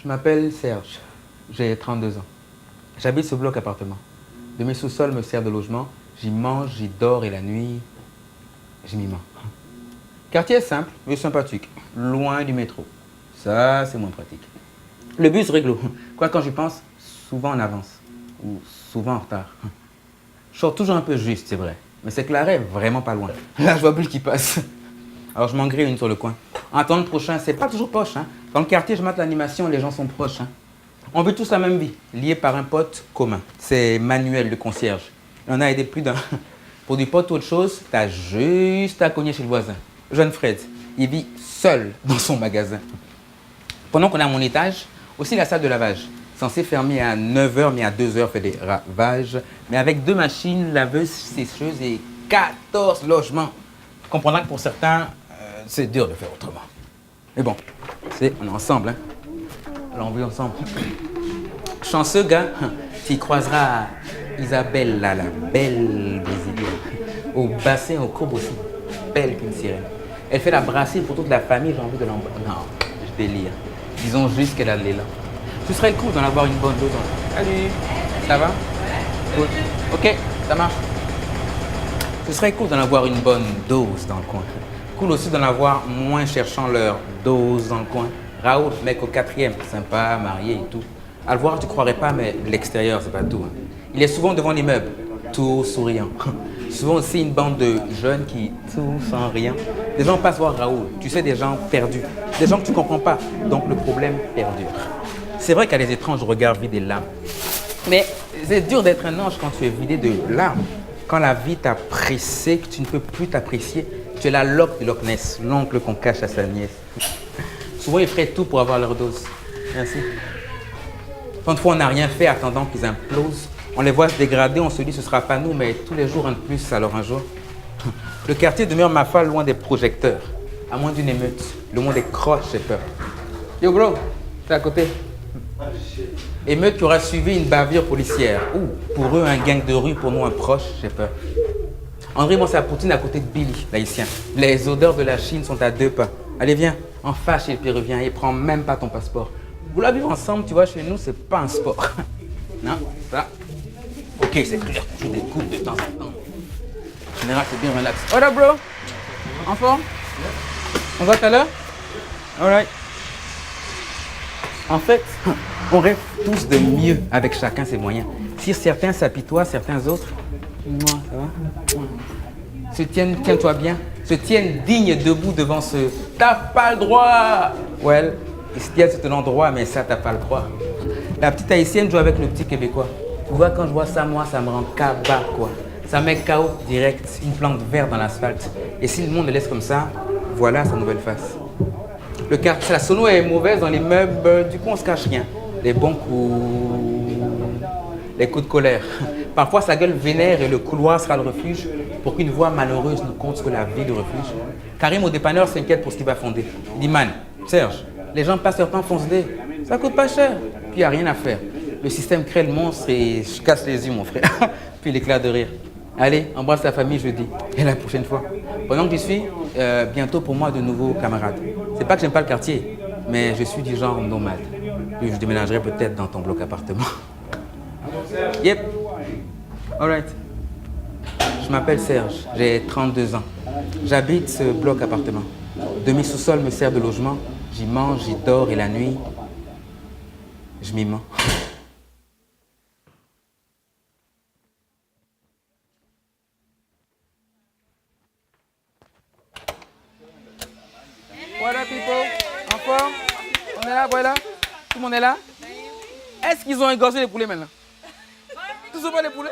Je m'appelle Serge, j'ai 32 ans. J'habite ce bloc appartement. De mes sous-sols me sert de logement. J'y mange, j'y dors et la nuit, je m'y mens. Quartier simple mais sympathique, loin du métro. Ça, c'est moins pratique. Le bus réglo. Quoi, quand j'y pense, souvent en avance ou souvent en retard. Je sors toujours un peu juste, c'est vrai. Mais c'est que l'arrêt est vraiment pas loin. Là, je vois plus qui passe. Alors, je m'en grille une sur le coin. En attendant le prochain, c'est pas toujours poche. Hein. Dans le quartier, je mate l'animation, les gens sont proches. Hein. On vit tous la même vie, liés par un pote commun. C'est Manuel, le concierge. Il en a aidé plus d'un. Pour du pote ou autre chose, t'as juste à cogner chez le voisin. Jeune Fred, il vit seul dans son magasin. Pendant qu'on est à mon étage, aussi la salle de lavage. Censé fermer à 9 h, mais à 2 h fait des ravages. Mais avec 2 machines, laveuses, sécheuses et 14 logements. Tu comprendras que pour certains, c'est dur de faire autrement. Mais bon, on est ensemble, hein. Alors on vit ensemble. Chanceux gars, tu croiseras Isabelle, là, la belle brésilienne. Au bassin, au courbe aussi, belle qu'une sirène. Elle fait la brassée pour toute la famille, j'ai envie de l'embrasser. Non, je délire. Disons juste qu'elle a de l'élan. Ce serait cool d'en avoir une bonne dose. Salut, ça va? Cool. Ok, ça marche. Ce serait cool d'en avoir une bonne dose dans le coin. Cool aussi d'en avoir moins cherchant leur dose dans le coin. Raoul, mec au 4e, sympa, marié et tout. À le voir, tu croirais pas, mais l'extérieur, c'est pas tout. Hein. Il est souvent devant l'immeuble, tout souriant. Souvent aussi une bande de jeunes qui, tout sans rien. Des gens passent voir Raoul, tu sais, des gens perdus. Des gens que tu comprends pas, donc le problème perdure. C'est vrai qu'à les étranges regards vident des larmes. Mais c'est dur d'être un ange quand tu es vidé de larmes. Quand la vie t'a pressé, que tu ne peux plus t'apprécier, tu es la Loque de Loch Ness, l'oncle qu'on cache à sa nièce. Souvent, ils feraient tout pour avoir leur dose. Merci. Tant de fois, on n'a rien fait attendant qu'ils implosent. On les voit se dégrader, on se dit ce sera pas nous, mais tous les jours un de plus, alors un jour. Le quartier demeure ma foi loin des projecteurs. À moins d'une émeute, le monde est croche, j'ai peur. Yo bro, t'es à côté. Émeute qui aura suivi une bavure policière. Ou pour eux, un gang de rue, pour nous, un proche, j'ai peur. André mange sa poutine à côté de Billy, l'haïtien. Les odeurs de la Chine sont à 2 pas. Allez, viens, enfin chez le Péruvien, il prend même pas ton passeport. Vous la vivre ensemble, tu vois, chez nous, c'est pas un sport. Non, ça. Ok, c'est clair, tu joues des coups de temps en temps. En général, c'est bien relax. What up, bro? En forme? On va tout à l'heure? Alright. En fait, on rêve tous de mieux avec chacun ses moyens. Si certains s'apitoient, certains autres, moi, ça va? Tiens-toi bien, se tiennent dignes debout devant ce « t'as pas le droit ». Well, ils se tiennent sur ton endroit, mais ça, t'as pas le droit. La petite haïtienne joue avec le petit québécois. Tu vois, quand je vois ça, moi, ça me rend cabas, quoi. Ça met KO direct, une plante verte dans l'asphalte. Et si le monde le laisse comme ça, voilà sa nouvelle face. Le quartier, la sono est mauvaise dans les meubles, du coup, on se cache rien. Les bons coups, les coups de colère. Parfois, sa gueule vénère et le couloir sera le refuge pour qu'une voix malheureuse nous conte ce que la vie de refuge. Karim au dépanneur s'inquiète pour ce qu'il va fonder. Il dit, man, Serge, les gens passent leur temps foncer. Ça coûte pas cher, puis il n'y a rien à faire. Le système crée le monstre et je casse les yeux, mon frère. Puis l'éclat de rire. Allez, embrasse ta famille jeudi. Et la prochaine fois. Pendant que j'y suis, bientôt pour moi de nouveaux camarades. C'est pas que j'aime pas le quartier, mais je suis du genre nomade. Puis je déménagerai peut-être dans ton bloc appartement. Yep. Alright. Je m'appelle Serge, j'ai 32 ans. J'habite ce bloc appartement. De mes sous-sols me sert de logement. J'y mange, j'y dors et la nuit, je m'y mens. Voilà people, en forme. On est là, voilà. Tout le monde est là. Est-ce qu'ils ont égorgé les poulets maintenant? Tous sont pas les poulets?